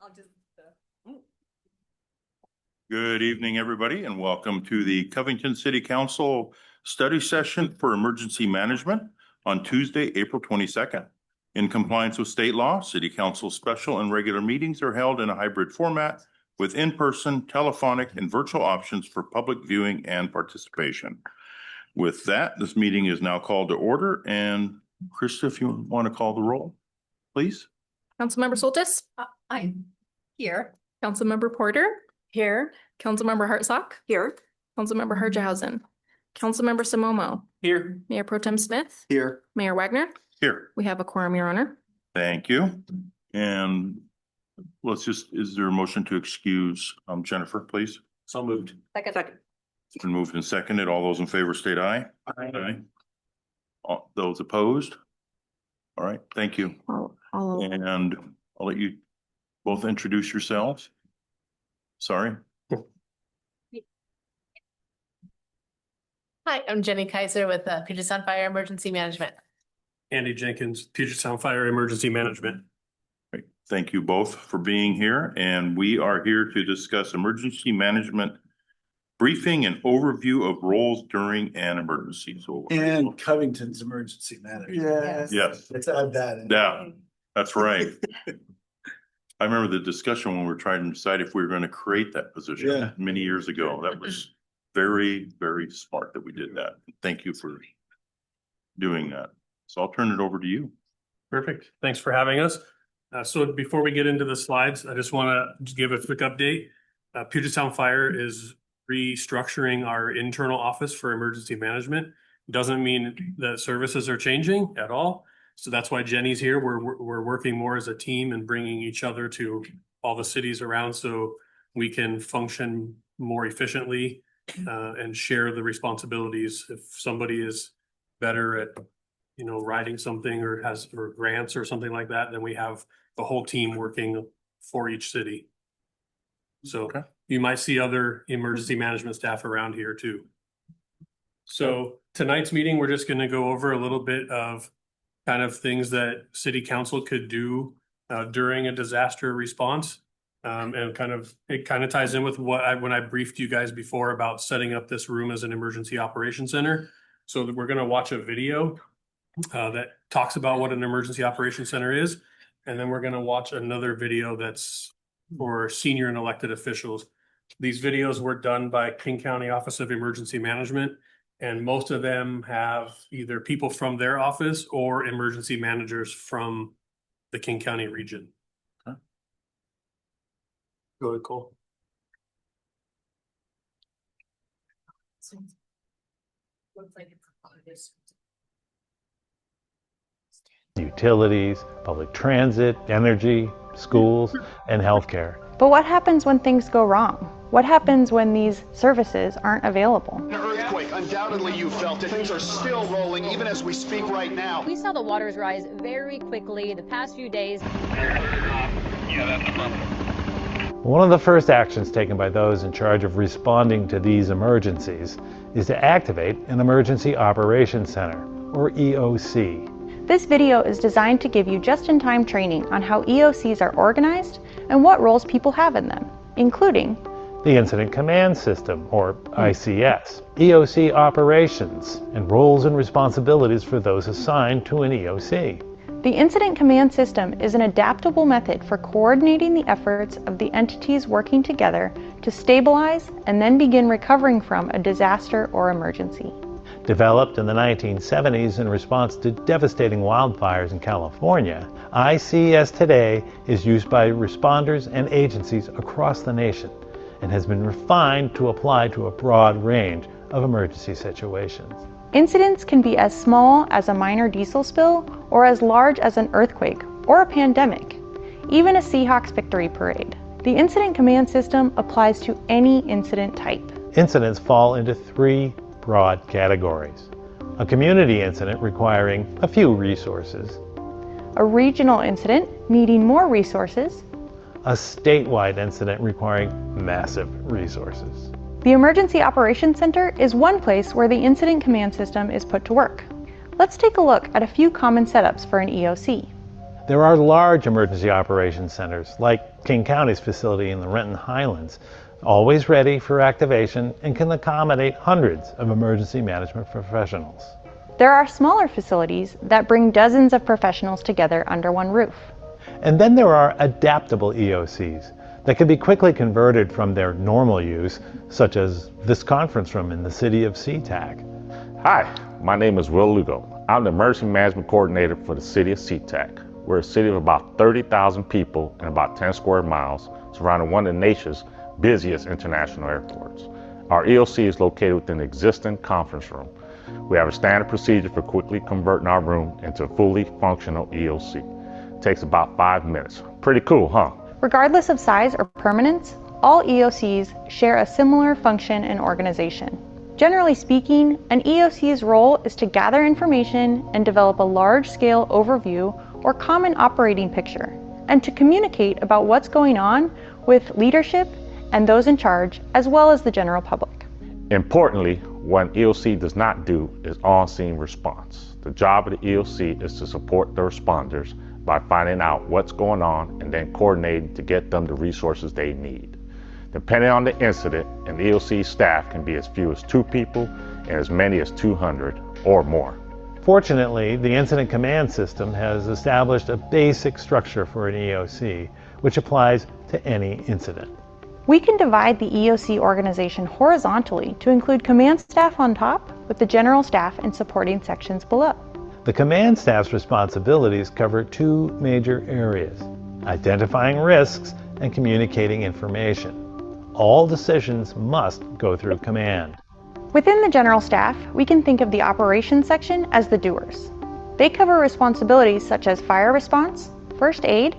I'll just. Good evening, everybody, and welcome to the Covington City Council study session for emergency management on Tuesday, April 22nd. In compliance with state law, City Council special and regular meetings are held in a hybrid format with in-person, telephonic, and virtual options for public viewing and participation. With that, this meeting is now called to order. And Krista, if you want to call the roll, please. Councilmember Soltis? I'm here. Councilmember Porter? Here. Councilmember Hartsock? Here. Councilmember Harjahausen? Councilmember Simomo? Here. Mayor Pro Tem Smith? Here. Mayor Wagner? Here. We have a quorum, Your Honor. Thank you. And is there a motion to excuse Jennifer, please? So moved. Second. It's been moved and seconded. All those in favor state aye. Aye. All those opposed? All right, thank you. And I'll let you both introduce yourselves. Sorry. Hi, I'm Jenny Kaiser with Puget Sound Fire Emergency Management. Andy Jenkins, Puget Sound Fire Emergency Management. Great. Thank you both for being here. And we are here to discuss emergency management briefing and overview of roles during an emergency. So, And Covington's emergency manager. yes, Let's add that in. yeah, that's right. I remember the discussion when we were trying to decide if we were going to create that position Yeah. many years ago. That was very, very smart that we did that. Thank you for doing that. So I'll turn it over to you. Perfect. Thanks for having us. So before we get into the slides, I just want to give a quick update. Puget Sound Fire is restructuring our internal office for emergency management. Doesn't mean that services are changing at all. So that's why Jenny's here. We're working more as a team and bringing each other to all the cities around so we can function more efficiently and share the responsibilities. If somebody is better at, writing something or grants or something like that, then we have the whole team working for each city. So Okay. You might see other emergency management staff around here too. So tonight's meeting, we're just going to go over a little bit of kind of things that city council could do during a disaster response. And it kind of ties in with when I briefed you guys before about setting up this room as an emergency operations center. So that we're going to watch a video that talks about what an emergency operations center is. And then we're going to watch another video that's for senior and elected officials. These videos were done by King County Office of Emergency Management, and most of them have either people from their office or emergency managers from the King County region. Okay. Go ahead, Cole. Looks like it's utilities, public transit, energy, schools, and healthcare. But what happens when things go wrong? What happens when these services aren't available? An earthquake, undoubtedly you felt it. Things are still rolling even as we speak right now. We saw the waters rise very quickly the past few days. One of the first actions taken by those in charge of responding to these emergencies is to activate an Emergency Operations Center, or EOC. This video is designed to give you just-in-time training on how EOCs are organized and what roles people have in them, including the Incident Command System, or ICS, EOC operations, and roles and responsibilities for those assigned to an EOC. The Incident Command System is an adaptable method for coordinating the efforts of the entities working together to stabilize and then begin recovering from a disaster or emergency. Developed in the 1970s in response to devastating wildfires in California, ICS today is used by responders and agencies across the nation and has been refined to apply to a broad range of emergency situations. Incidents can be as small as a minor diesel spill or as large as an earthquake or a pandemic, even a Seahawks victory parade. The Incident Command System applies to any incident type. Incidents fall into three broad categories. A community incident requiring a few resources. A regional incident needing more resources. A statewide incident requiring massive resources. The Emergency Operations Center is one place where the Incident Command System is put to work. Let's take a look at a few common setups for an EOC. There are large emergency operations centers, like King County's facility in the Renton Highlands, always ready for activation and can accommodate hundreds of emergency management professionals. There are smaller facilities that bring dozens of professionals together under one roof. And then there are adaptable EOCs that can be quickly converted from their normal use, such as this conference room in the city of SeaTac. Hi, my name is Will Lugo. I'm the Emergency Management Coordinator for the city of SeaTac. We're a city of about 30,000 people and about 10 square miles, surrounding one of the nation's busiest international airports. Our EOC is located within the existing conference room. We have a standard procedure for quickly converting our room into a fully functional EOC. It takes about 5 minutes. Pretty cool, huh? Regardless of size or permanence, all EOCs share a similar function and organization. Generally speaking, an EOC's role is to gather information and develop a large-scale overview or common operating picture, and to communicate about what's going on with leadership and those in charge, as well as the general public. Importantly, what an EOC does not do is on-scene response. The job of the EOC is to support the responders by finding out what's going on and then coordinating to get them the resources they need. Depending on the incident, an EOC staff can be as few as 2 people and as many as 200 or more. Fortunately, the Incident Command System has established a basic structure for an EOC, which applies to any incident. We can divide the EOC organization horizontally to include command staff on top, with the general staff and supporting sections below. The command staff's responsibilities cover 2 major areas: identifying risks and communicating information. All decisions must go through command. Within the general staff, we can think of the operations section as the doers. They cover responsibilities such as fire response, first aid,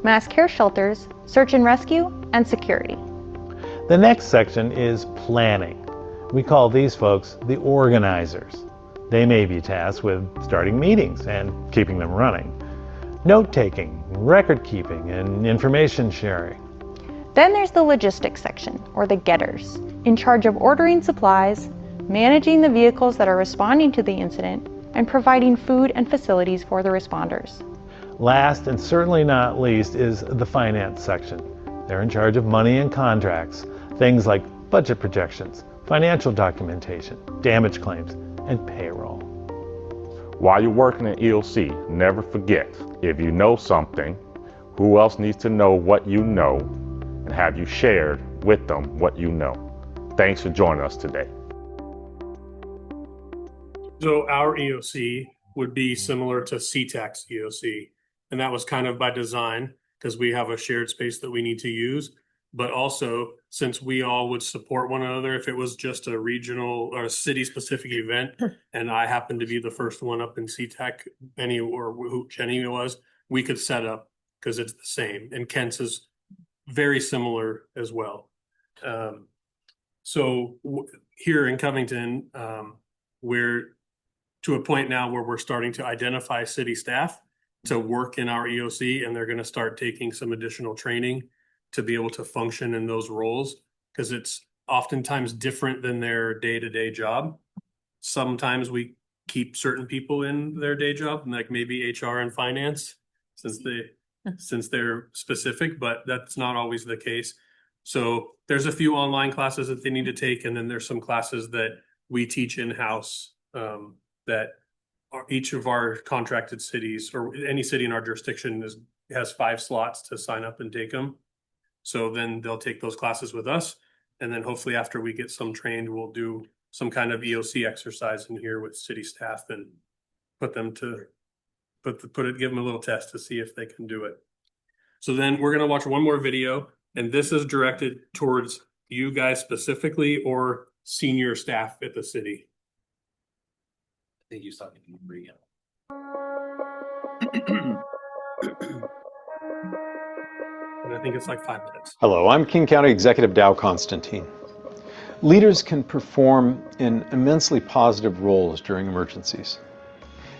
mass care shelters, search and rescue, and security. The next section is planning. We call these folks the organizers. They may be tasked with starting meetings and keeping them running, note-taking, record-keeping, and information sharing. Then there's the logistics section, or the getters, in charge of ordering supplies, managing the vehicles that are responding to the incident, and providing food and facilities for the responders. Last and certainly not least is the finance section. They're in charge of money and contracts, things like budget projections, financial documentation, damage claims, and payroll. While you're working in EOC, never forget, if you know something, who else needs to know what you know, and have you shared with them what you know. Thanks for joining us today. So our EOC would be similar to SeaTac's EOC. And that was kind of by design because we have a shared space that we need to use. But also, since we all would support one another, if it was just a regional or a city specific event, and I happened to be the first one up in SeaTac, or who Jenny was, we could set up because it's the same. And Kent's is very similar as well. Here in Covington, we're to a point now where we're starting to identify city staff to work in our EOC, and they're going to start taking some additional training to be able to function in those roles, because it's oftentimes different than their day-to-day job. Sometimes we keep certain people in their day job, like maybe HR and finance, since they're specific, but that's not always the case. So there's a few online classes that they need to take, and then there's some classes that we teach in-house that each of our contracted cities, or any city in our jurisdiction, has 5 slots to sign up and take them. So then they'll take those classes with us, and then hopefully after we get some trained, we'll do some kind of EOC exercise in here with city staff and give them a little test to see if they can do it. So then we're gonna watch one more video, and this is directed towards you guys specifically or senior staff at the city. I think he's talking to Maria. And I think it's like 5 minutes. Hello, I'm King County Executive Dow Constantine. Leaders can perform in immensely positive roles during emergencies.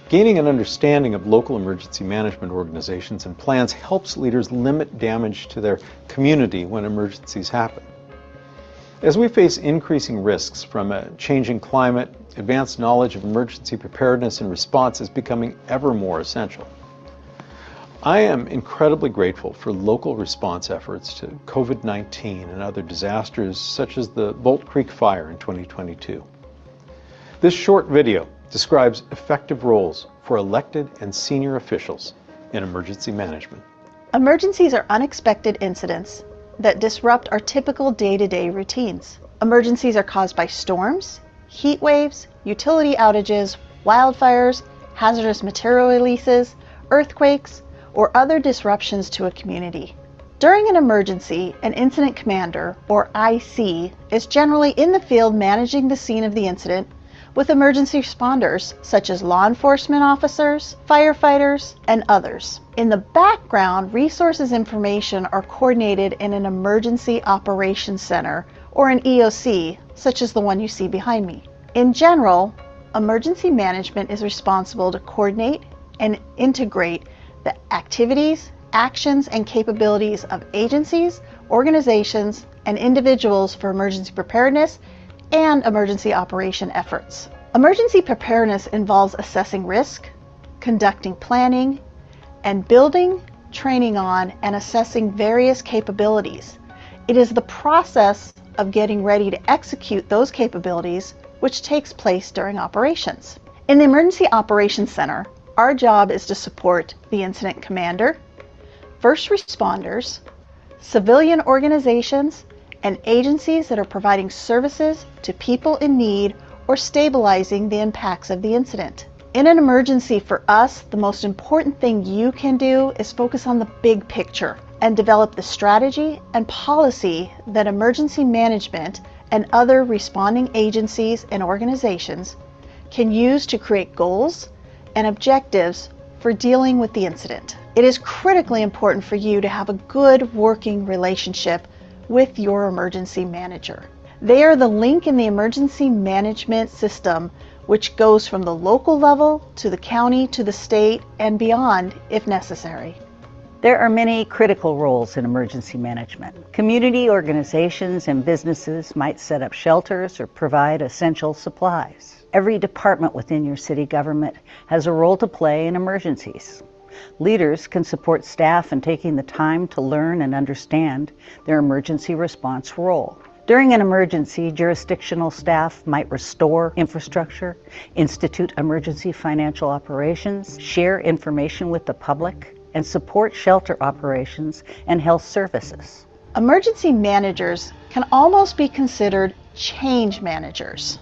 Gaining an understanding of local emergency management organizations and plans helps leaders limit damage to their community when emergencies happen. As we face increasing risks from a changing climate, advanced knowledge of emergency preparedness and response is becoming ever more essential. I am incredibly grateful for local response efforts to COVID-19 and other disasters such as the Bolt Creek fire in 2022. This short video describes effective roles for elected and senior officials in emergency management. Emergencies are unexpected incidents that disrupt our typical day-to-day routines. Emergencies are caused by storms, heat waves, utility outages, wildfires, hazardous material releases, earthquakes, or other disruptions to a community. During an emergency, an incident commander, or IC, is generally in the field managing the scene of the incident with emergency responders such as law enforcement officers, firefighters, and others. In the background, resources information are coordinated in an emergency operations center or an EOC, such as the one you see behind me. In general, emergency management is responsible to coordinate and integrate the activities, actions, and capabilities of agencies, organizations, and individuals for emergency preparedness and emergency operation efforts. Emergency preparedness involves assessing risk, conducting planning, and building, training on, and assessing various capabilities. It is the process of getting ready to execute those capabilities which takes place during operations. In the Emergency Operations Center, our job is to support the incident commander, first responders, civilian organizations, and agencies that are providing services to people in need or stabilizing the impacts of the incident. In an emergency, for us, the most important thing you can do is focus on the big picture and develop the strategy and policy that emergency management and other responding agencies and organizations can use to create goals and objectives for dealing with the incident. It is critically important for you to have a good working relationship with your emergency manager. They are the link in the emergency management system which goes from the local level to the county to the state and beyond if necessary. There are many critical roles in emergency management. Community organizations and businesses might set up shelters or provide essential supplies. Every department within your city government has a role to play in emergencies. Leaders can support staff in taking the time to learn and understand their emergency response role. During an emergency, jurisdictional staff might restore infrastructure, institute emergency financial operations, share information with the public, and support shelter operations and health services. Emergency managers can almost be considered change managers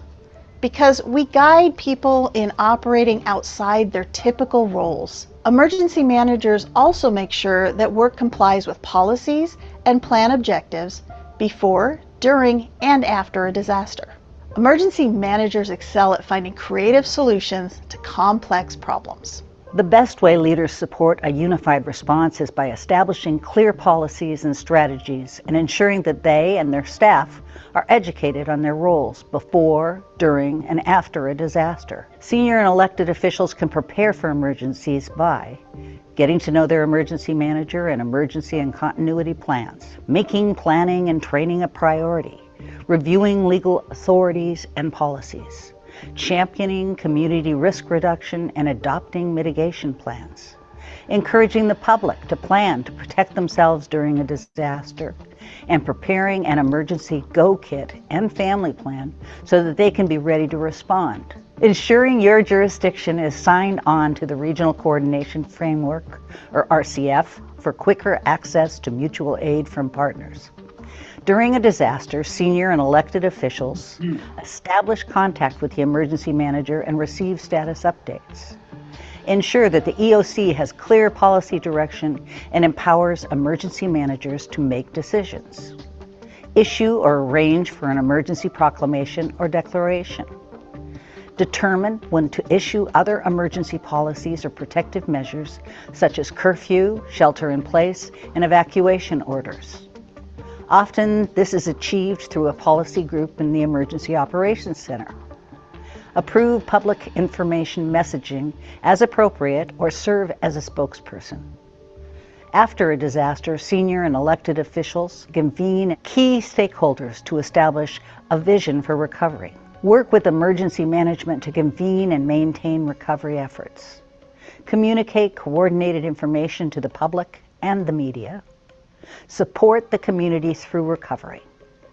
because we guide people in operating outside their typical roles. Emergency managers also make sure that work complies with policies and plan objectives before, during, and after a disaster. Emergency managers excel at finding creative solutions to complex problems. The best way leaders support a unified response is by establishing clear policies and strategies and ensuring that they and their staff are educated on their roles before, during, and after a disaster. Senior and elected officials can prepare for emergencies by getting to know their emergency manager and emergency and continuity plans, making planning and training a priority, reviewing legal authorities and policies, championing community risk reduction and adopting mitigation plans, encouraging the public to plan to protect themselves during a disaster, and preparing an emergency go kit and family plan so that they can be ready to respond. Ensuring your jurisdiction is signed on to the Regional Coordination Framework, or RCF, for quicker access to mutual aid from partners. During a disaster, senior and elected officials establish contact with the emergency manager and receive status updates. Ensure that the EOC has clear policy direction and empowers emergency managers to make decisions. Issue or arrange for an emergency proclamation or declaration. Determine when to issue other emergency policies or protective measures such as curfew, shelter in place, and evacuation orders. Often, this is achieved through a policy group in the Emergency Operations Center. Approve public information messaging as appropriate or serve as a spokesperson. After a disaster, senior and elected officials convene key stakeholders to establish a vision for recovery. Work with emergency management to convene and maintain recovery efforts. communicate coordinated information to the public and the media, support the community through recovery.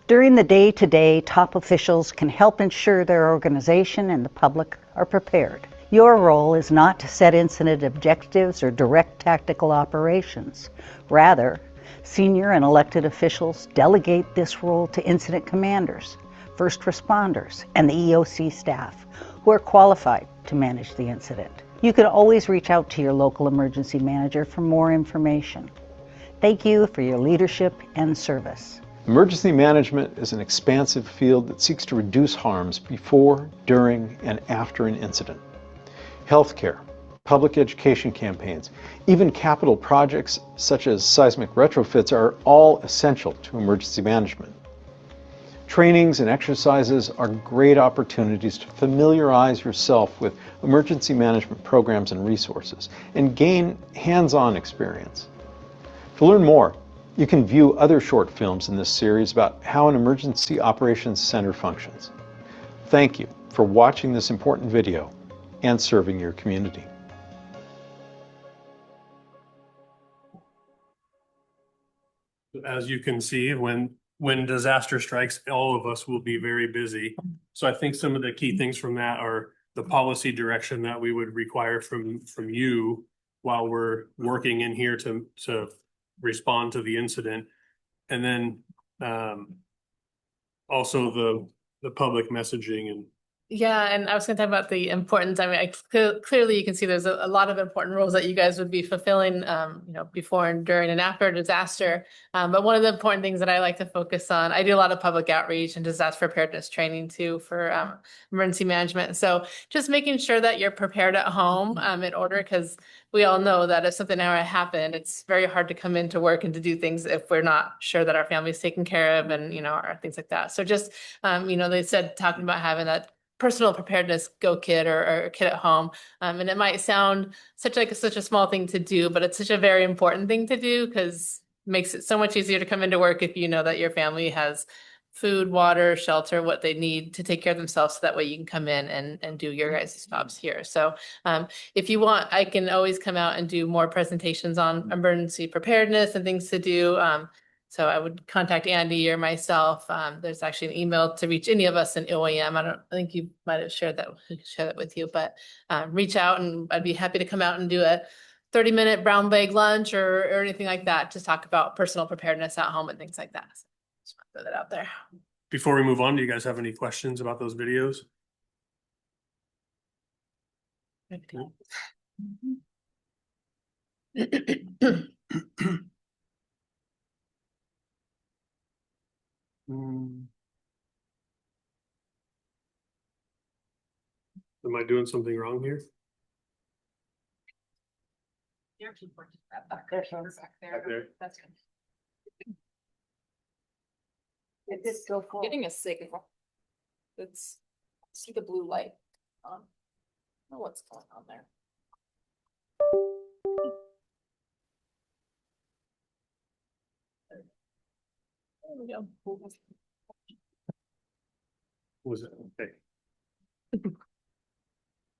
During the day-to-day, top officials can help ensure their organization and the public are prepared. Your role is not to set incident objectives or direct tactical operations. Rather, senior and elected officials delegate this role to incident commanders, first responders, and the EOC staff who are qualified to manage the incident. You can always reach out to your local emergency manager for more information. Thank you for your leadership and service. Emergency management is an expansive field that seeks to reduce harms before, during, and after an incident. Healthcare, public education campaigns, even capital projects such as seismic retrofits are all essential to emergency management. Trainings and exercises are great opportunities to familiarize yourself with emergency management programs and resources and gain hands-on experience. To learn more, you can view other short films in this series about how an emergency operations center functions. Thank you for watching this important video and serving your community. As you can see, when disaster strikes, all of us will be very busy. So I think some of the key things from that are the policy direction that we would require from you while we're working in here to respond to the incident. And then also the public messaging. And Yeah, and I was going to talk about the importance. I mean, clearly you can see there's a lot of important roles that you guys would be fulfilling, before and during and after a disaster. But one of the important things that I like to focus on, I do a lot of public outreach and disaster preparedness training too for emergency management. So just making sure that you're prepared at home in order, because we all know that if something ever happened, it's very hard to come into work and to do things if we're not sure that our family's taken care of and, or things like that. So just, they said talking about having that personal preparedness go kit or kit at home. And it might sound such a small thing to do, but it's such a very important thing to do because it makes it so much easier to come into work if you know that your family has food, water, shelter, what they need to take care of themselves. So that way you can come in and do your guys' jobs here. So if you want, I can always come out and do more presentations on emergency preparedness and things to do. So I would contact Andy or myself. There's actually an email to reach any of us in OAM. I think you might have shared that with you, but reach out and I'd be happy to come out and do a 30-minute brown bag lunch or anything like that to talk about personal preparedness at home and things like that. So just want to throw that out there. before we move on, do you guys have any questions about those videos? Am I doing something wrong here? Back there. That's good. It did go full. Getting a signal. It's, see the blue light on. I don't know what's going on there. There we go. Was it okay?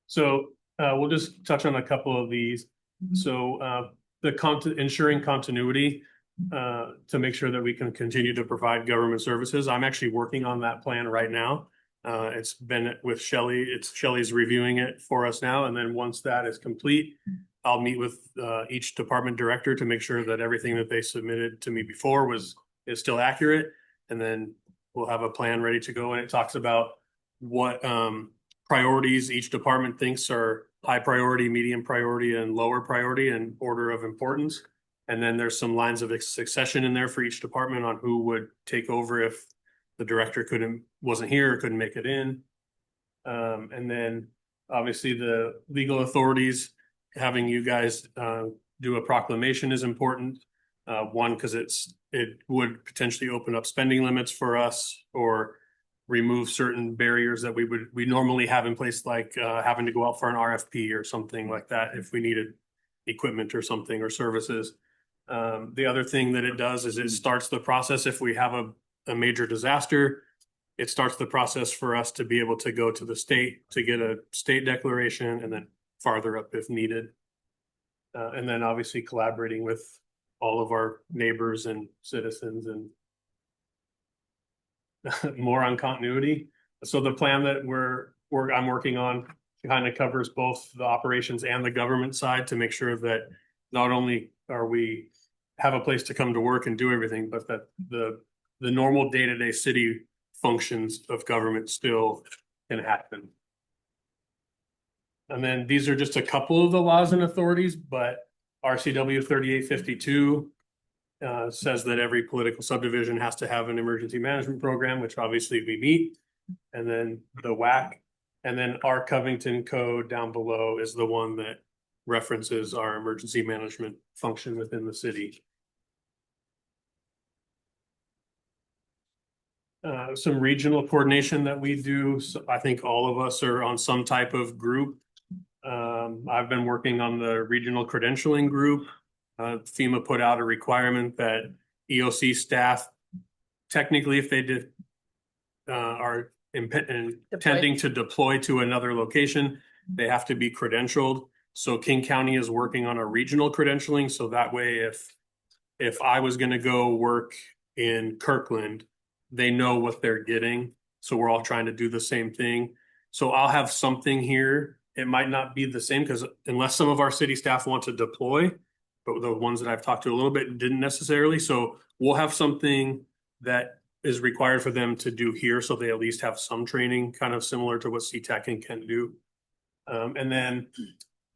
So we'll just touch on a couple of these. So ensuring continuity to make sure that we can continue to provide government services. I'm actually working on that plan right now. It's been with Shelley. Shelley's reviewing it for us now. And then once that is complete, I'll meet with each department director to make sure that everything that they submitted to me before is still accurate. And then we'll have a plan ready to go. And it talks about what priorities each department thinks are high priority, medium priority, and lower priority in order of importance. And then there's some lines of succession in there for each department on who would take over if the director wasn't here or couldn't make it in. And then obviously the legal authorities, having you guys do a proclamation is important. One, because it would potentially open up spending limits for us or remove certain barriers that we normally have in place, like having to go out for an RFP or something like that if we needed equipment or something or services. The other thing that it does is it starts the process. If we have a major disaster, it starts the process for us to be able to go to the state to get a state declaration and then farther up if needed. And then obviously collaborating with all of our neighbors and citizens and more on continuity. So the plan that I'm working on kind of covers both the operations and the government side to make sure that not only are we have a place to come to work and do everything, but that the normal day-to-day city functions of government still can happen. And then these are just a couple of the laws and authorities, but RCW 3852 says that every political subdivision has to have an emergency management program, which obviously we meet. And then the WAC, and then our Covington code down below is the one that references our emergency management function within the city. Some regional coordination that we do. So I think all of us are on some type of group. I've been working on the regional credentialing group. FEMA put out a requirement that EOC staff, technically, if they are intending to deploy to another location, they have to be credentialed. So King County is working on a regional credentialing. So that way, if I was going to go work in Kirkland, they know what they're getting. So we're all trying to do the same thing. So I'll have something here. It might not be the same because unless some of our city staff want to deploy, but the ones that I've talked to a little bit didn't necessarily. So we'll have something that is required for them to do here. So they at least have some training, kind of similar to what CTAC can do. And then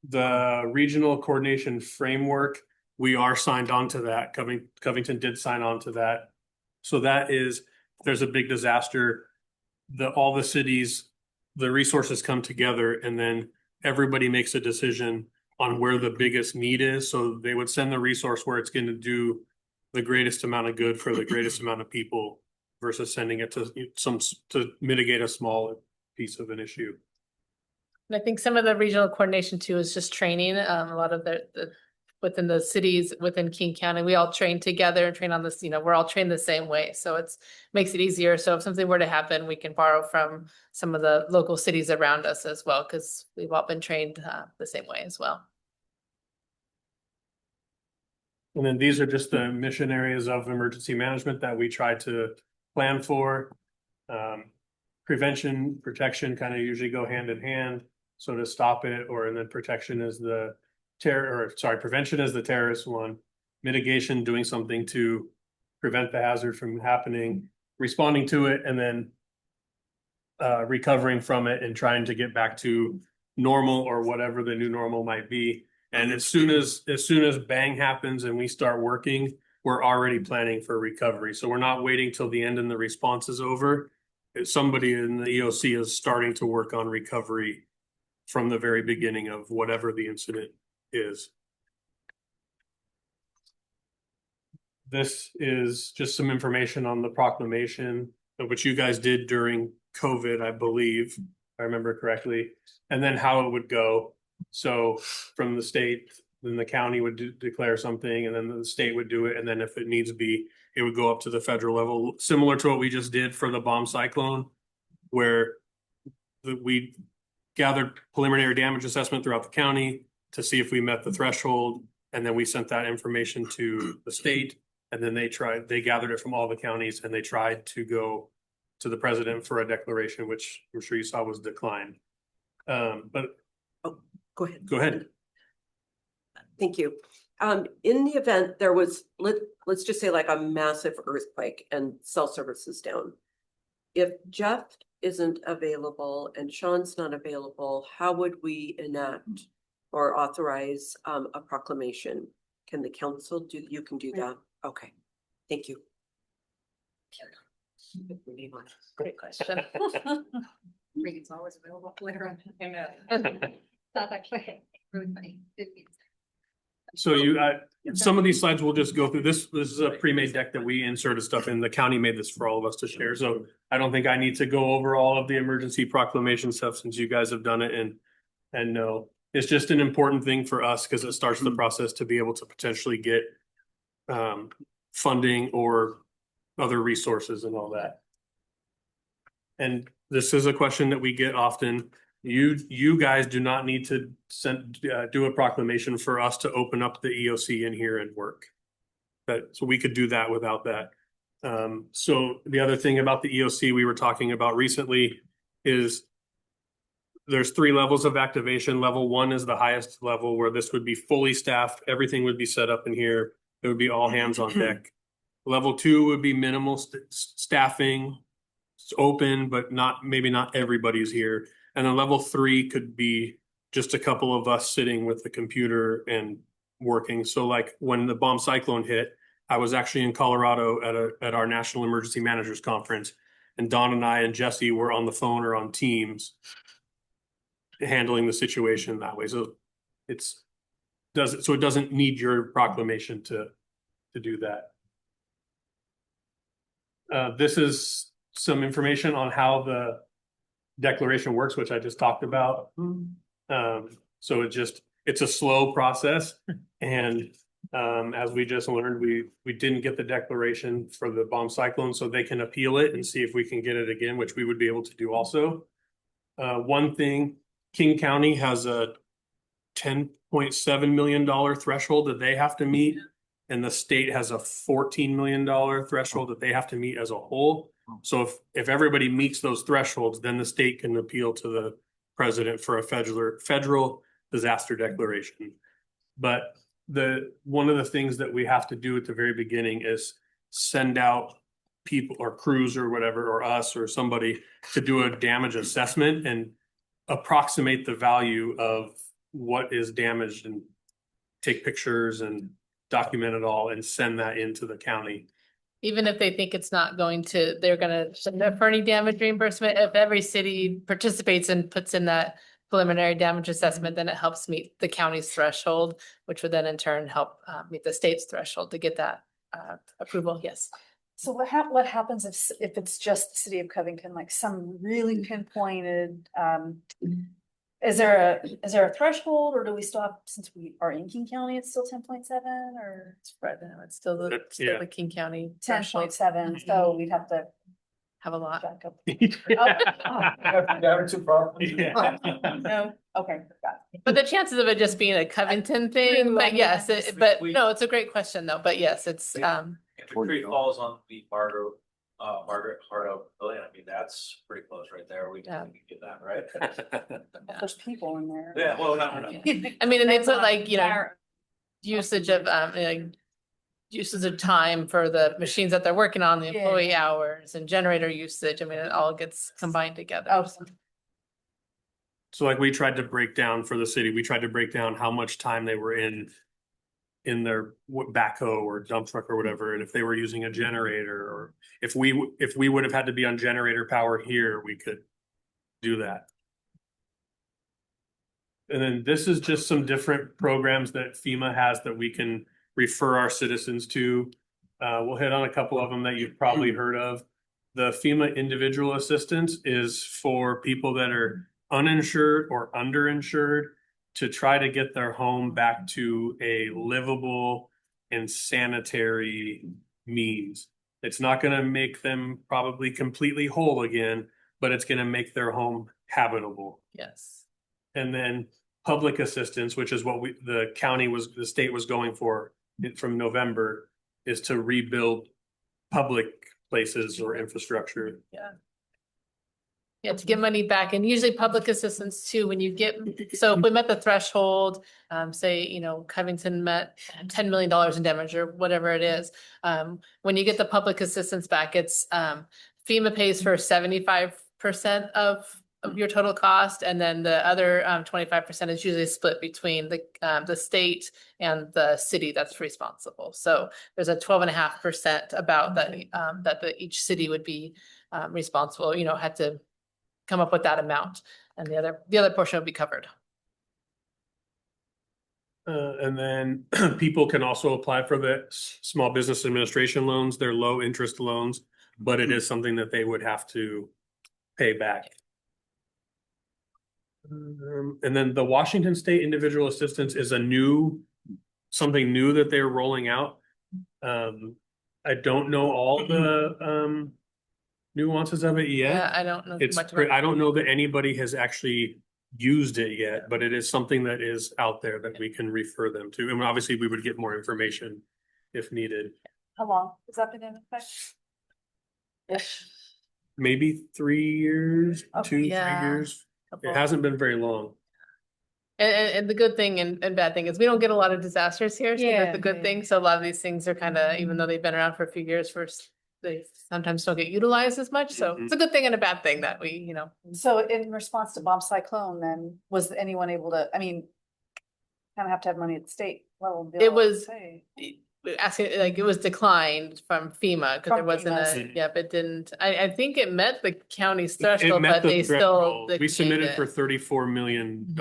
the regional coordination framework, we are signed on to that. Covington did sign on to that. So that is, there's a big disaster, all the cities, the resources come together, and then everybody makes a decision on where the biggest need is. So they would send the resource where it's going to do the greatest amount of good for the greatest amount of people versus sending it to mitigate a small piece of an issue. And I think some of the regional coordination too is just training. A lot of the within the cities within King County, we all train together and train on this, we're all trained the same way. So makes it easier. So if something were to happen, we can borrow from some of the local cities around us as well, because we've all been trained the same way as well. And then these are just the mission areas of emergency management that we try to plan for. Prevention, protection kind of usually go hand in hand. So to stop it, and then protection is prevention is the terrorist one. Mitigation, doing something to prevent the hazard from happening, responding to it, and then recovering from it and trying to get back to normal or whatever the new normal might be. And as soon as bang happens and we start working, we're already planning for recovery. So we're not waiting till the end and the response is over. Somebody in the EOC is starting to work on recovery from the very beginning of whatever the incident is. This is just some information on the proclamation, which you guys did during COVID, I believe, if I remember correctly, and then how it would go. So from the state, then the county would declare something, and then the state would do it. And then if it needs to be, it would go up to the federal level, similar to what we just did for the bomb cyclone, where we gathered preliminary damage assessment throughout the county to see if we met the threshold. And then we sent that information to the state, and then they gathered it from all the counties, and they tried to go to the president for a declaration, which I'm sure you saw was declined. But go ahead. Go ahead. Thank you. In the event there was, let's just say like a massive earthquake and cell service is down. If Jeff isn't available and Sean's not available, how would we enact or authorize a proclamation? Can the council do, you can do that? Okay, thank you. Great question. Regan's always available later on. Not actually really funny. So some of these slides we'll just go through. This is a pre-made deck that we inserted stuff in. The county made this for all of us to share. So I don't think I need to go over all of the emergency proclamation stuff since you guys have done it and know. It's just an important thing for us because it starts the process to be able to potentially get funding or other resources and all that. And this is a question that we get often. You guys do not need to do a proclamation for us to open up the EOC in here and work. So we could do that without that. So the other thing about the EOC we were talking about recently is there's 3 levels of activation. Level 1 is the highest level where this would be fully staffed. Everything would be set up in here. It would be all hands on deck. Level 2 would be minimal staffing. It's open, but maybe not everybody's here. And then level 3 could be just a couple of us sitting with the computer and working. So like when the bomb cyclone hit, I was actually in Colorado at our National Emergency Managers Conference, and Don and I and Jesse were on the phone or on Teams handling the situation that way. So it doesn't need your proclamation to do that. This is some information on how the declaration works, which I just talked about. So it's a slow process. And as we just learned, we didn't get the declaration for the bomb cyclone, so they can appeal it and see if we can get it again, which we would be able to do also. One thing, King County has a $10.7 million threshold that they have to meet, and the state has a $14 million threshold that they have to meet as a whole. So if everybody meets those thresholds, then the state can appeal to the president for a federal disaster declaration. But one of the things that we have to do at the very beginning is send out people or crews or whatever, or us or somebody to do a damage assessment and approximate the value of what is damaged and take pictures and document it all and send that into the county. Even if they think it's not going to, they're gonna send up for any damage reimbursement. If every city participates and puts in that preliminary damage assessment, then it helps meet the county's threshold, which would then in turn help meet the state's threshold to get that approval. Yes. So what happens if it's just the city of Covington, like some really pinpointed, is there a threshold, or do we still have, since we are in King County, it's still 10.7 or? It's right now, it's still the King County. 10.7, so we'd have to have a lot. back up. Yeah. No, okay, got it. But the chances of it just being a Covington thing, but yes, but no, it's a great question though, but yes, it's, If the tree falls on the Margaret Hardo Pavilion, I mean, that's pretty close right there. We can get that, right? There's people in there. Yeah, well, no. I mean, and they put like, usage of, uses of time for the machines that they're working on, the employee hours and generator usage. I mean, it all gets combined together. Oh, So like we tried to break down for the city, we tried to break down how much time they were in their backhoe or dump truck or whatever, and if they were using a generator, or if we would have had to be on generator power here, we could do that. And then this is just some different programs that FEMA has that we can refer our citizens to. We'll hit on a couple of them that you've probably heard of. The FEMA individual assistance is for people that are uninsured or underinsured to try to get their home back to a livable and sanitary means. It's not going to make them probably completely whole again, but it's going to make their home habitable. Yes. And then public assistance, which is what the state was going for from November, is to rebuild public places or infrastructure. Yeah. Yeah, to get money back, and usually public assistance too, when you get, so if we met the threshold, say, Covington met $10 million in damage or whatever it is. When you get the public assistance back, it's FEMA pays for 75% of your total cost, and then the other 25% is usually split between the state and the city that's responsible. So there's a 12.5% about that each city would be responsible. Had to come up with that amount, and the other portion will be covered. And then people can also apply for the small business administration loans. They're low interest loans, but it is something that they would have to pay back. And then the Washington State Individual Assistance is something new that they're rolling out. I don't know all the nuances of it yet. Yeah, I don't know much about it. I don't know that anybody has actually used it yet, but it is something that is out there that we can refer them to. And obviously we would get more information if needed. How long has that been in effect? Maybe 3 years, Okay. 2, 3 Yeah. years. Couple. It hasn't been very long. And the good thing and bad thing is we don't get a lot of disasters here. So Yeah, that's the good yeah. thing. So a lot of these things are kind of, even though they've been around for a few years, they sometimes don't get utilized as much. So it's a good thing and a bad thing that we, you know. So in response to bomb cyclone, then was anyone able to, I mean, kind of have to have money at the state level. to be It able to was say. asking, like, it was declined from FEMA because there From wasn't FEMA. yep, it didn't, I think it met the county's It threshold, met but the they still. threshold. We declined submitted it. for $34 million,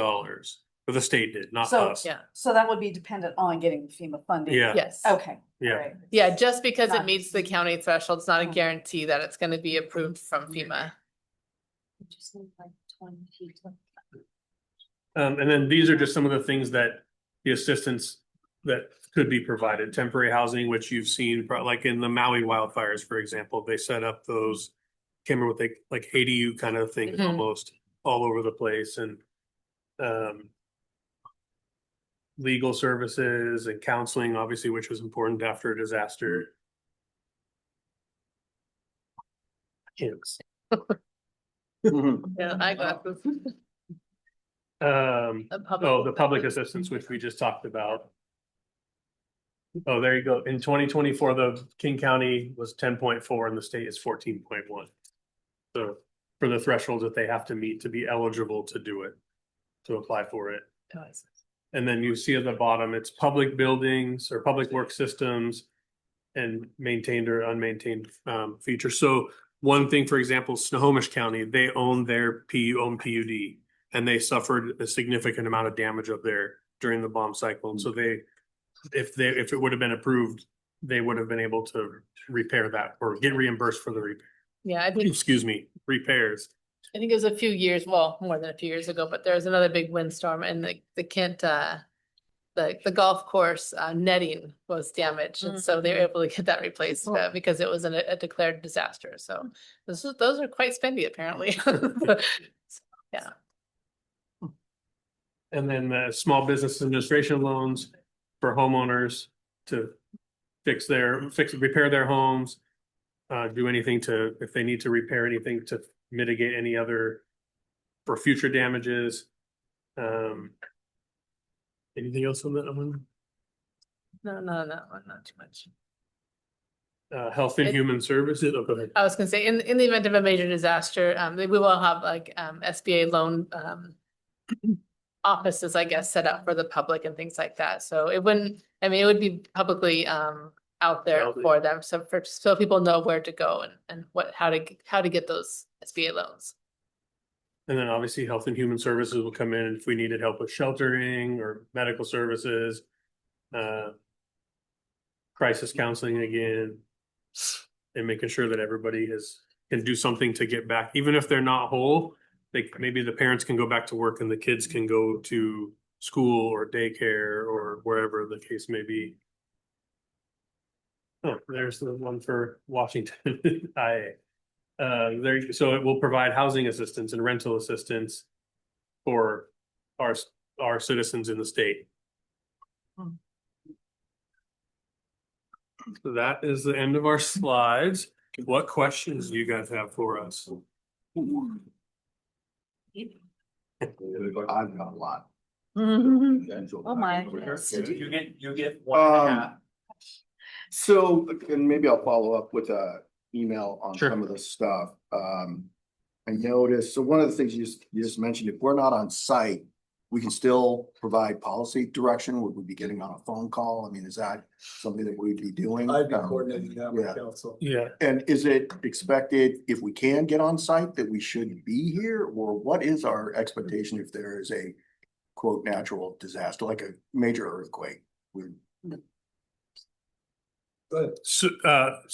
or the state did, not So, us. Yeah. so that would be dependent on getting FEMA funding. Yeah. Yes. Okay. Yeah. alright. Yeah, just because it Not- meets the county threshold, it's not a Oh. guarantee that it's gonna be approved from FEMA. And then these are just some of the things that the assistance that could be provided, temporary housing, which you've seen, like in the Maui wildfires, for example, they set up those, can't remember what they, like ADU kind of things Mhm. almost all over the place, and legal services and counseling, obviously, which was important after a disaster. Yes. Yeah, eyeglasses. The public assistance, which we just talked about. Oh, there you go. In 2024, the King County was 10.4 and the state is 14.1. So for the thresholds that they have to meet to be eligible to do it, to apply for it. And then you see at the bottom, it's public buildings or public work systems and maintained or unmaintained features. So one thing, for example, Snohomish County, they own their PUD and they suffered a significant amount of damage up there during the bomb cyclone. So if it would have been approved, they would have been able to repair that or get reimbursed for the repair. Yeah, I think, Repairs. I think it was a few years, well, more than a few years ago, but there was another big windstorm and the Kent, the golf course netting was damaged. And so they were able to get that replaced because it was a declared disaster. So those are quite spendy apparently. Yeah. And then the small business administration loans for homeowners to repair their homes. Do anything if they need to repair anything to mitigate any other for future damages. Anything else on that one? No, not too much. Health and Human Services. Oh, go ahead. I was gonna say, in the event of a major disaster, we will have like SBA loan offices, I guess, set up for the public and things like that. So it wouldn't, I mean, it would be publicly out there for them. So people know where to go and how to get those SBA loans. And then obviously Health and Human Services will come in if we needed help with sheltering or medical services. Crisis counseling again. And making sure that everybody can do something to get back, even if they're not whole. Maybe the parents can go back to work and the kids can go to school or daycare or wherever the case may be. Oh, there's the one for Washington. So it will provide housing assistance and rental assistance for our citizens in the state. So that is the end of our slides. What questions do you guys have for us? I've got a lot. Oh my. You get 1.5. So, and maybe I'll follow up with a email on Sure. some of the stuff. I noticed, so one of the things you just mentioned, if we're not on site, we can still provide policy direction. Would we be getting on a phone call? I mean, is that something that we'd be doing? I'd be coordinating that with yeah. council. Yeah. And is it expected, if we can get on site, that we should be here? Or what is our expectation if there is a quote natural disaster, like a major earthquake? So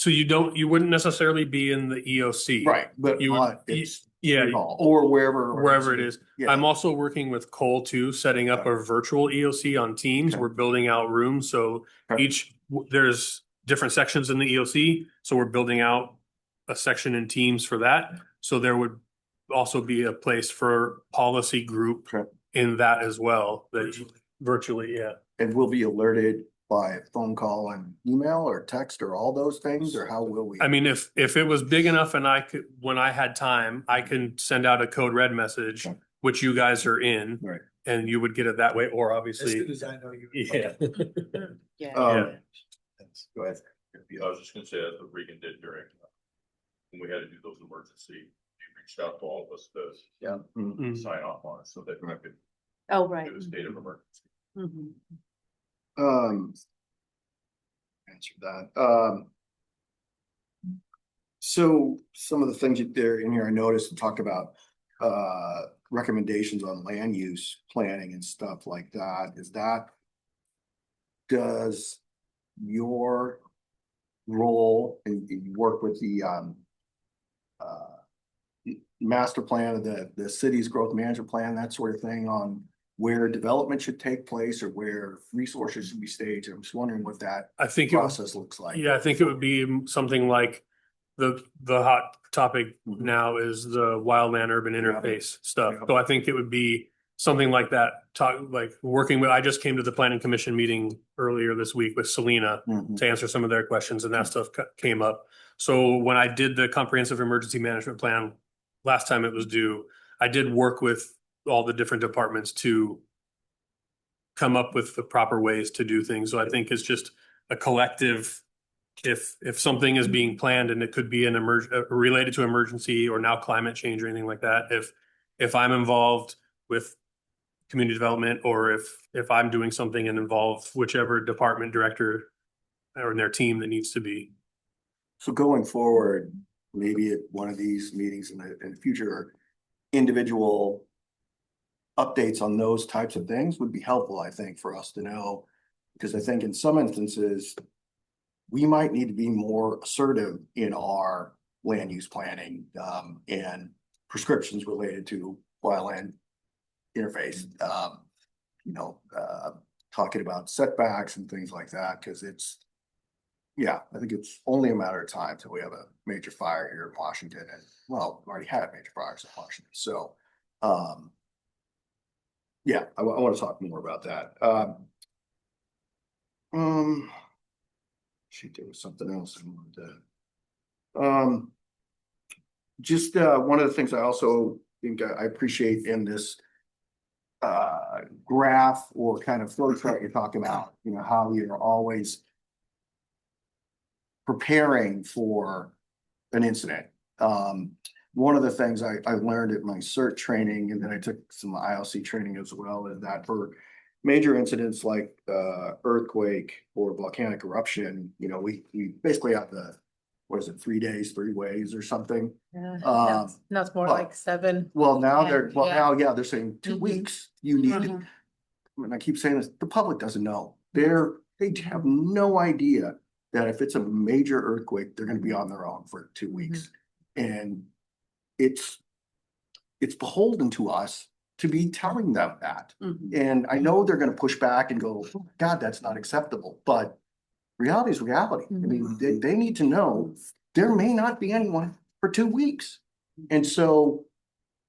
you wouldn't necessarily be in the EOC. Right, but You would, it's yeah, or wherever it is. Yeah. I'm also working with Cole too, setting up a virtual EOC on Teams. Okay. We're building out rooms. So Okay. there's different sections in the EOC. So we're building out a section in Teams for that. So there would also be a place for policy group in that as well, that virtually, yeah. And we'll be alerted by phone call and email or text or all those things, or how will we? I mean, if it was big enough and I could, when I had time, I can send out a code red message, which you guys are in. Right. And you would get it that way, or obviously. As I know you. Yeah. Um, Go ahead. I was just gonna say, that's what Regan did during, when we had to do those emergency, he reached out to all of us to Yeah. sign off on it, so that we could Oh, right. do a state of emergency. Mhm. Answer that. So some of the things there in here, I noticed, talk about recommendations on land use planning and stuff like that. Does your role, and you work with the master plan of the city's growth management plan, that sort of thing, on where development should take place or where resources should be staged? I'm just wondering what that I think process looks like. Yeah, I think it would be something like the hot topic now is the wildland urban interface stuff. So I think it would be something like that, like working with, I just came to the planning commission meeting earlier this week with Selena to answer some of their questions, and that stuff came up. So when I did the comprehensive emergency management plan, last time it was due, I did work with all the different departments to come up with the proper ways to do things. So I think it's just a collective, if something is being planned and it could be related to emergency or now climate change or anything like that, if I'm involved with community development, or if I'm doing something and involve whichever department director or their team that needs to be. So going forward, maybe at one of these meetings in the future, individual updates on those types of things would be helpful, I think, for us to know. Because I think in some instances, we might need to be more assertive in our land use planning and prescriptions related to wildland interface. Talking about setbacks and things like that, because I think it's only a matter of time till we have a major fire here in Washington, and well, we already had major fires in Washington. So, I want to talk more about that. There was something else I wanted to. Just one of the things I also think I appreciate in this graph or kind of flow chart you're talking about, how you're always preparing for an incident. One of the things I learned at my CERT training, and then I took some ILC training as well, is that for major incidents like earthquake or volcanic eruption, we basically have 3 days, 3 ways or something. Yeah, now it's more like 7. Well, now Yeah. they're saying 2 weeks. You need to, and I keep saying this, the public doesn't know. They have no idea that if it's a major earthquake, they're going to be on their own for 2 weeks. And it's beholden to us to be telling them that. And I know they're going to push back and go, oh, God, that's not acceptable. But reality is reality. I mean, they need to know there may not be anyone for 2 weeks. And so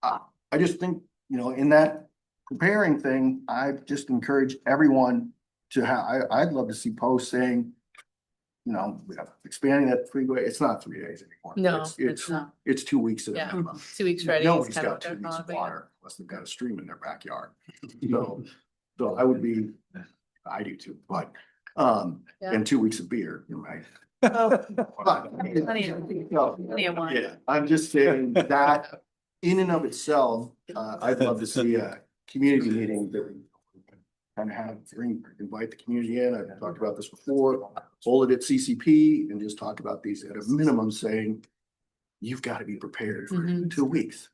I just think, in that preparing thing, I just encourage everyone to have, I'd love to see posts saying, we have expanding that freeway. It's not 3 days anymore. No, it's not. It's 2 weeks at a Yeah, minimum. 2 weeks ready. Nobody's kind of got 2 weeks of technology. water unless they've got a stream in their backyard. So I would be, I do too, but, and 2 weeks of beer, right? Plenty of wine. Yeah, I'm just saying that in and of itself, I'd love to see a community meeting that we kind of invite the community in. I've talked about this before, hold it at CCP and just talk about these at a minimum, saying you've got to be prepared for 2 weeks.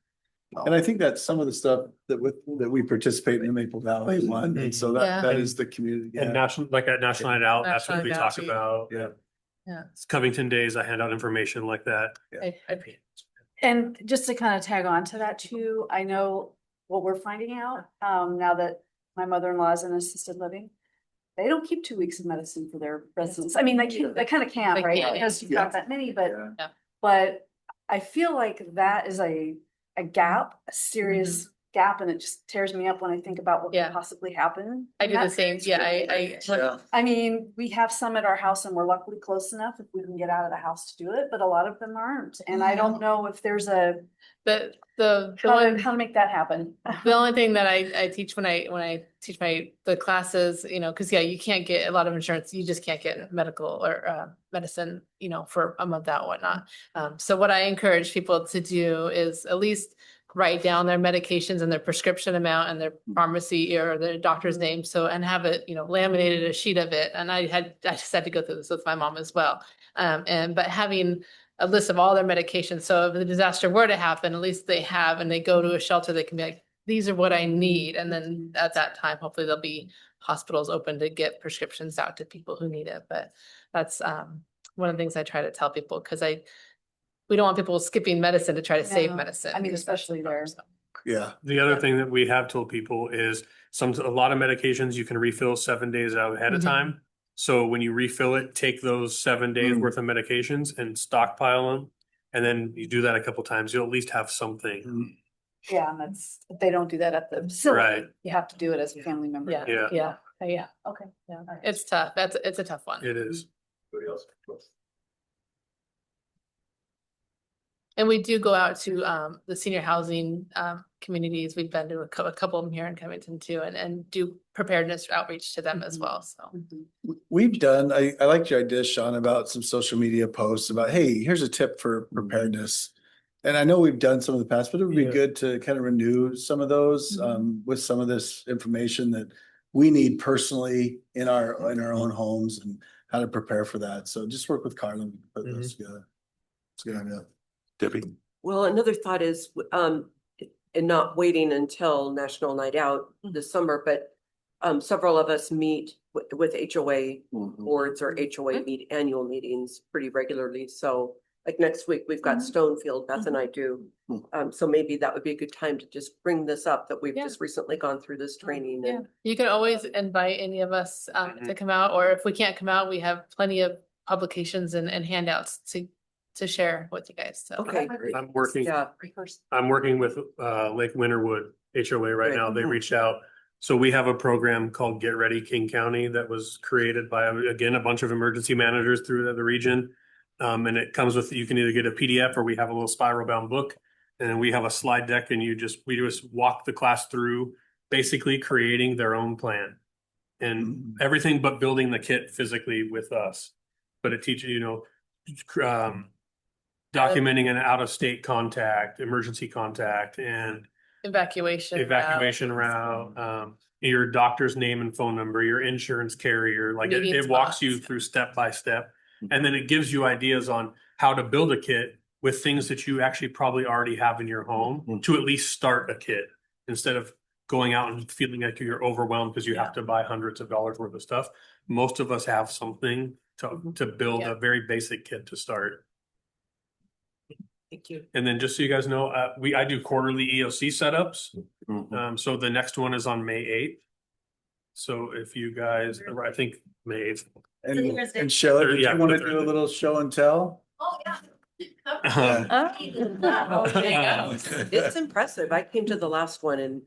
And I think that's some of the stuff that we participate in the Maple Valley one, and so that is the community. And National Night Out, that's what we talk about. Yeah. It's Covington Days. I hand out information like that. And just to kind of tag on to that too, I know what we're finding out, now that my mother-in-law is in assisted living, they don't keep 2 weeks of medicine for their residents. I mean, they kind of can't, They right? can't, Because you've got that many, Yeah. but I feel like that is a a gap, a serious gap, and it just tears me up when I think about what could possibly happen. I in do the that same. Yeah, I mean, we have some at our house and we're luckily close enough if we can get out of the house to do it, but a lot of them aren't. And I don't know if there's a, how to make that happen. The only thing that I teach when I teach the classes, you know, because you can't get a lot of insurance. You just can't get medical or medicine, you know, for a month out, whatnot. So what I encourage people to do is at least write down their medications and their prescription amount and their pharmacy or their doctor's name. So, and have it, you know, laminated, a sheet of it. And I just had to go through this with my mom as well. But having a list of all their medications. So if the disaster were to happen, at least they have, and they go to a shelter, they can be like, these are what I need. And then at that time, hopefully there'll be hospitals open to get prescriptions out to people who need it. But that's one of the things I try to tell people, because we don't want people skipping medicine to try to save medicine. I mean, especially there. Yeah. The other thing that we have told people is a lot of medications you can refill 7 days out ahead of time. So when you refill it, take those 7 days worth of medications and stockpile them. And then you do that a couple times, you'll at least have something. Yeah, and if they don't do that at the facility, Right. you have to do it as a family member. Yeah. Okay. Yeah. It's tough. It's a tough one. It is. And we do go out to the senior housing communities. We've been to a couple of them here in Covington too, and do preparedness outreach to them as well. So We've done, I liked your idea, Sean, about some social media posts about, hey, here's a tip for preparedness. And I know we've done some of the past, but it would be good to kind of renew some of those with some of this information that we need personally in our own homes and how to prepare for that. So just work with Carla and put those together. It's a good idea. Debbie? Well, another thought is, and not waiting until National Night Out this summer, but several of us meet with HOA boards or HOA annual meetings pretty regularly. So like next week, we've got Stonefield, Beth and I do. So maybe that would be a good time to just bring this up, that we've just recently gone through this training. yeah, you can always invite any of us to come out, or if we can't come out, we have plenty of publications and handouts to share with you guys. So Okay. I'm working. Yeah. I'm working with Lake Winterwood HOA right now. They reached out. So we have a program called Get Ready King County that was created by, again, a bunch of emergency managers through the region. And it comes with, you can either get a PDF or we have a little spiral bound book. And then we have a slide deck, and we just walk the class through basically creating their own plan and everything but building the kit physically with us. But it teaches, you know, documenting an out-of-state contact, emergency contact, and evacuation route, your doctor's name and phone number, your insurance carrier, like it walks you through step by step. And then it gives you ideas on how to build a kit with things that you actually probably already have in your home to at least start a kit, instead of going out and feeling like you're overwhelmed because you have to buy hundreds of dollars worth of stuff. Most of us have something to build a very basic kit to start. Thank you. And then just so you guys know, I do quarterly EOC setups. So the next one is on May 8th. So if you guys, I think May 8th. And Shelley, do you want to do a little show and tell? Oh, yeah. Yeah. It's impressive. I came to the last one and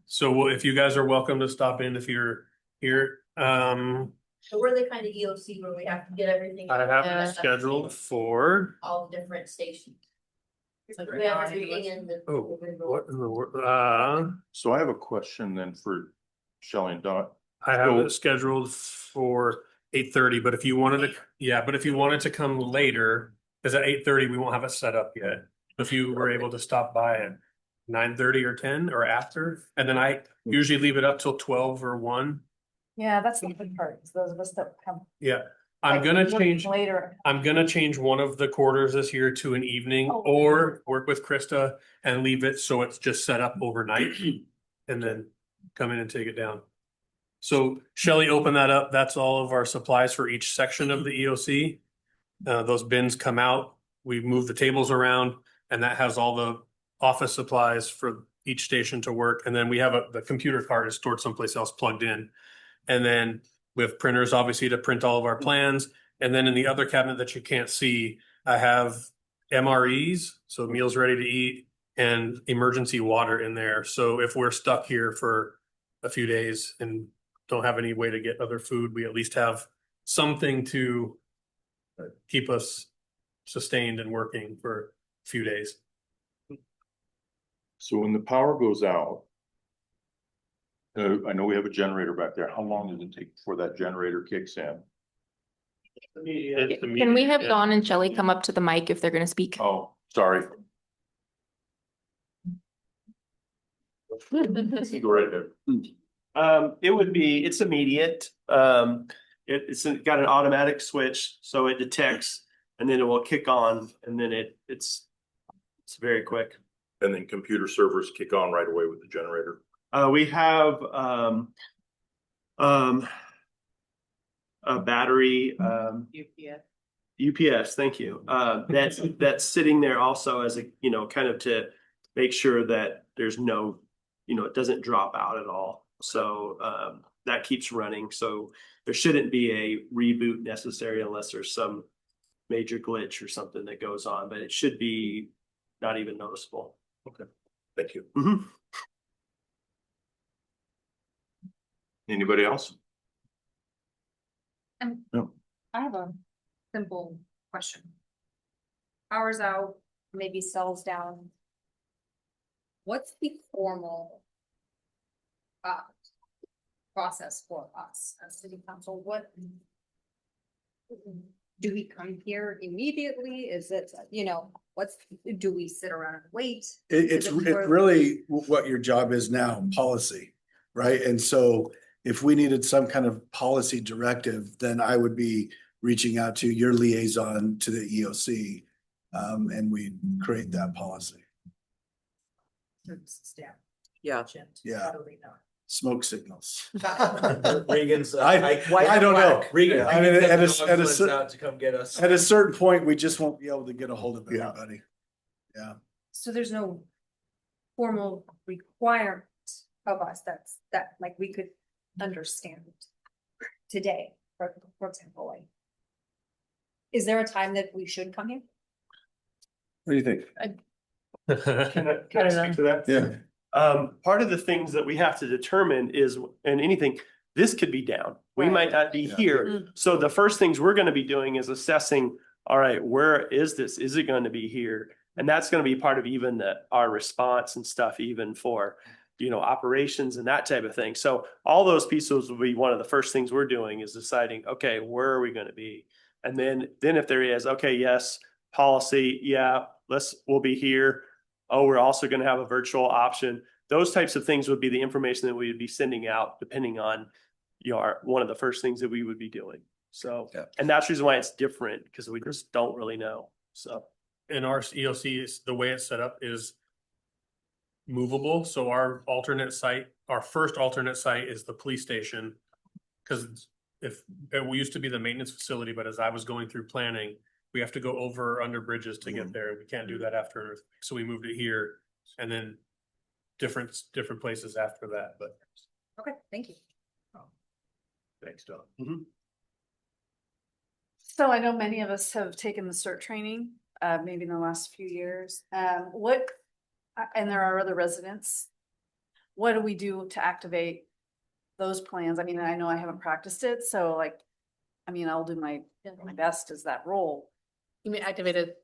So if you guys are welcome to stop in if you're here. So we're the kind of EOC where we have to get everything. I have it scheduled for. All the different stations. We have everything in the. Oh, what in the world? So I have a question then for Shelley and Dot. I have it scheduled for 8:30, but if you wanted to come later, because at 8:30, we won't have it set up yet. If you were able to stop by at 9:30 or 10 or after, and then I usually leave it up till 12 or 1. Yeah, that's the good part, is those of us that have. Yeah, I'm gonna change. Later. I'm gonna change one of the quarters this year to an evening, or work with Krista and leave it so it's just set up overnight, and then come in and take it down. So Shelley, open that up. That's all of our supplies for each section of the EOC. Those bins come out. We move the tables around, and that has all the office supplies for each station to work. And then we have the computer card is stored someplace else plugged in. And then we have printers, obviously, to print all of our plans. And then in the other cabinet that you can't see, I have MREs, so meals ready to eat, and emergency water in there. So if we're stuck here for a few days and don't have any way to get other food, we at least have something to keep us sustained and working for a few days. So when the power goes out, I know we have a generator back there. How long does it take before that generator kicks in? Can we have Dawn and Shelley come up to the mic if they're gonna speak? Oh, sorry. Go right there. It's immediate. It's got an automatic switch, so it detects and then it will kick on and then it's very quick. And then computer servers kick on right away with the generator. We have a battery UPS, thank you. That's sitting there also as a, kind of to make sure that there's no, it doesn't drop out at all. So that keeps running. So there shouldn't be a reboot necessary unless there's some major glitch or something that goes on, but it should be not even noticeable. Okay, thank you. Mm-hmm. Anybody else? No. I have a simple question. Power's out, maybe cells down. What's the formal process for us as city council? What do we come here immediately? Is it, do we sit around and wait? It's really what your job is now, policy, right? And so if we needed some kind of policy directive, then I would be reaching out to your liaison to the EOC, and we create that policy. Yeah. Yeah. Smoke signals. Regan's. I don't know. Regan. I mean, at a Out to come get us. at a certain point, we just won't be able to get a hold of everybody. Yeah. So there's no formal requirement of us that like we could understand today, for example, like. Is there a time that we should come here? What do you think? Can I speak to that? Yeah. Part of the things that we have to determine is, and anything, this could be down. We might not be here. So the first things we're going to be doing is assessing, all right, where is this? Is it going to be here? And that's going to be part of even our response and stuff, even for, operations and that type of thing. So all those pieces will be one of the first things we're doing is deciding, okay, where are we going to be? And then if there is, okay, yes, policy, yeah, we'll be here. Oh, we're also going to have a virtual option. Those types of things would be the information that we would be sending out depending on, one of the first things that we would be doing. So, and that's the reason why it's different because we just don't really know. So. And our EOC is the way it's set up is movable. So our first alternate site is the police station. Because we used to be the maintenance facility, but as I was going through planning, we have to go over or under bridges to get there. We can't do that after an earthquake. So we moved it here and then different places after that. But okay, thank you. Thanks, Don. Mm-hmm. So I know many of us have taken the CERT training, maybe in the last few years. And there are other residents. What do we do to activate those plans? I mean, I know I haven't practiced it, so I'll do my best as that role. You mean activated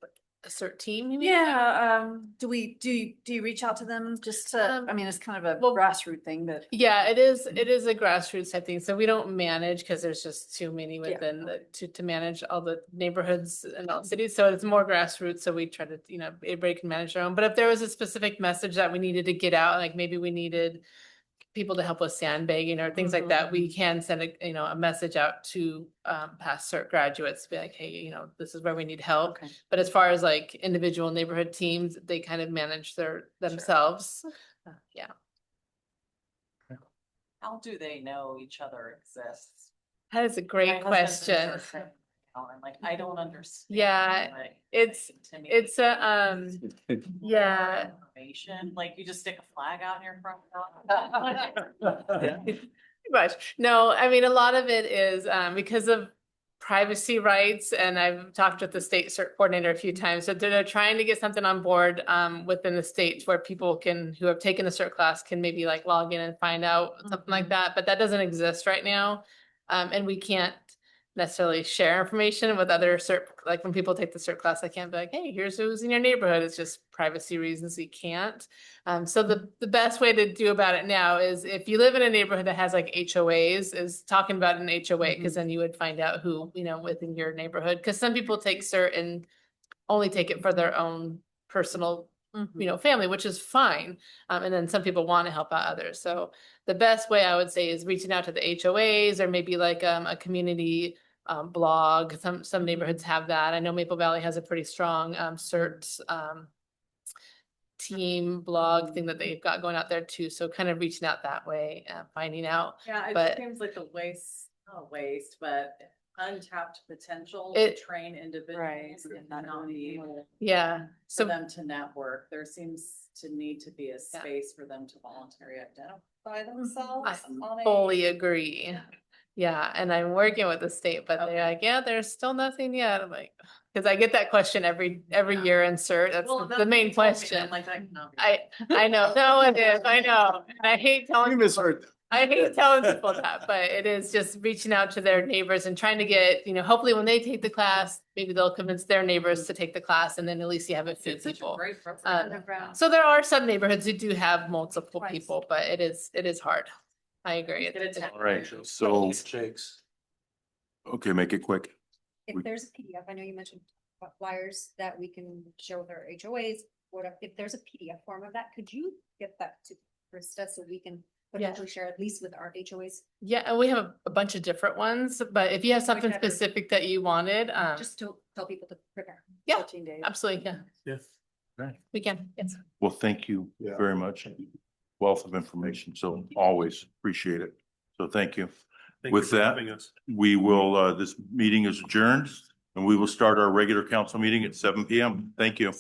a CERT team? You mean? Yeah, do you reach out to them just to, it's kind of a grassroots thing, but. Yeah, it is a grassroots type thing. So we don't manage because there's just too many within to manage all the neighborhoods and all the cities. So it's more grassroots. So we try to, everybody can manage their own. But if there was a specific message that we needed to get out, like maybe we needed people to help with sandbagging or things like that, we can send a message out to past CERT graduates to be like, hey, this is where we need help. Okay. But as far as like individual neighborhood teams, they kind of manage themselves. Yeah. How do they know each other exists? That is a great question. I'm like, I don't understand. Yeah, it's a information. Like you just stick a flag out in your front Pretty much. No, a lot of it is because of privacy rights, and I've talked with the state cert coordinator a few times, so they're trying to get something on board within the states where people who have taken the cert class can maybe like log in and find out something like that, but that doesn't exist right now. And we can't necessarily share information with other cert, like when people take the cert class, I can't be like, hey, here's who's in your neighborhood. It's just privacy reasons you can't. So the best way to do about it now is if you live in a neighborhood that has like HOAs, is talking about an HOA, because then you would find out who, within your neighborhood, because some people take cert and only take it for their own personal family, which is fine. And then some people want to help out others. So the best way I would say is reaching out to the HOAs, or maybe like a community blog. Some neighborhoods have that. I know Maple Valley has a pretty strong cert team blog thing that they've got going out there too. So kind of reaching out that way, finding out. Yeah, it But seems like not waste, but untapped potential It- to train individuals in the county. Yeah, For them to network, there seems to need to be a space for them to voluntarily identify themselves. I on a- fully agree. Yeah, and I'm working with the state, but they're like, yeah, there's still nothing yet. I'm like, because I get that question every year in cert. That's Well, the main that's what you told me. question. I'm like, that cannot be. I know, no, it is, I know, and I hate telling. You misheard. I hate telling people that, but it is just reaching out to their neighbors and trying to get, hopefully when they take the class, maybe they'll convince their neighbors to take the class, and then at least you have a few It's such a people. great program. So there are some neighborhoods who do have multiple people, but it is hard. I agree. Get it All right, so, Shakes. okay, make it quick. If there's a PDF, I know you mentioned flyers that we can share with our HOAs, if there's a PDF form of that, could you get that to Krista so we can potentially share at least with our HOAs? Yeah, and we have a bunch of different ones, but if you have something Whichever. specific that you wanted, Just to tell people to prepare. yeah, 14 days. absolutely, yeah, Yes. we can, yes. Well, thank you Yeah. very much. Wealth of information, so always appreciate it. So thank you. Thank you With for that, having us. we will, this meeting is adjourned, and we will start our regular council meeting at 7 PM. Thank you.